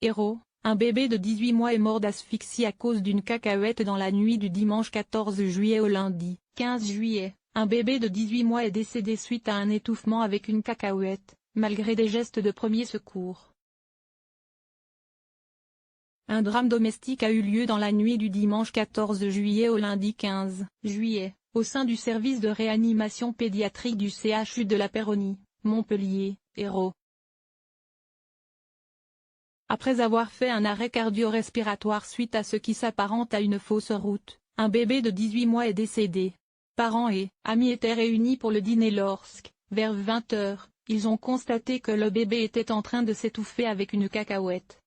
Hérault, un bébé de 18 mois est mort d'asphyxie à cause d'une cacahuète dans la nuit du dimanche 14 juillet au lundi 15 juillet. Un bébé de 18 mois est décédé suite à un étouffement avec une cacahuète, malgré des gestes de premier secours. Un drame domestique a eu lieu dans la nuit du dimanche 14 juillet au lundi 15 juillet, au sein du service de réanimation pédiatrique du CHU de la Péronie, Montpellier, Hérault. Après avoir fait un arrêt cardio-respiratoire suite à ce qui s'apparente à une fausse route, un bébé de 18 mois est décédé. Parents et amis étaient réunis pour le dîner lorsque, vers 20 h, ils ont constaté que le bébé était en train de s'étouffer avec une cacahuète.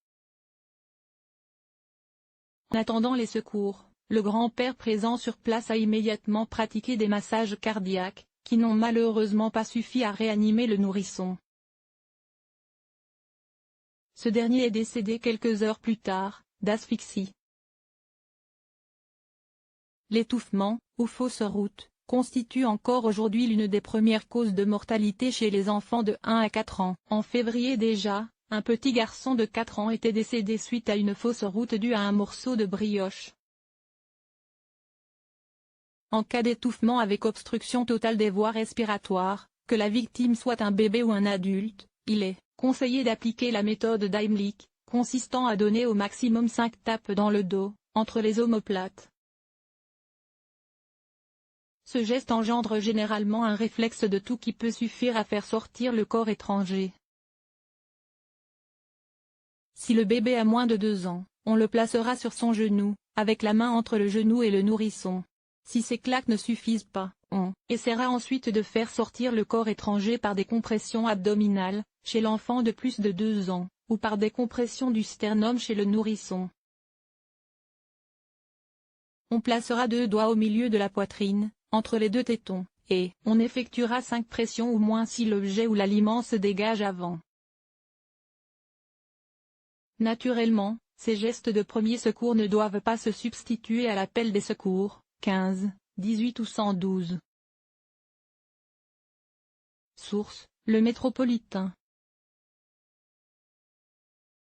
En attendant les secours, le grand-père présent sur place a immédiatement pratiqué des massages cardiaques, qui n'ont malheureusement pas suffi à réanimer le nourrisson. Ce dernier est décédé quelques heures plus tard, d'asphyxie. L'étouffement, ou fausse route, constitue encore aujourd'hui l'une des premières causes de mortalité chez les enfants de 1 à 4 ans. En février déjà, un petit garçon de 4 ans était décédé suite à une fausse route due à un morceau de brioche. En cas d'étouffement avec obstruction totale des voies respiratoires, que la victime soit un bébé ou un adulte, il est conseillé d'appliquer la méthode d'Heimlich, consistant à donner au maximum 5 tapes dans le dos, entre les omoplates. Ce geste engendre généralement un réflexe de toux qui peut suffire à faire sortir le corps étranger. Si le bébé a moins de 2 ans, on le placera sur son genou, avec la main entre le genou et le nourrisson. Si ces claques ne suffisent pas, on essaiera ensuite de faire sortir le corps étranger par des compressions abdominales, chez l'enfant de plus de 2 ans, ou par des compressions du sternum chez le nourrisson. On placera 2 doigts au milieu de la poitrine, entre les 2 tétons, et on effectuera 5 pressions ou moins si l'objet ou l'aliment se dégage avant. Naturellement, ces gestes de premier secours ne doivent pas se substituer à l'appel des secours, 15, 18 ou 112. Source: Le Métropolitain.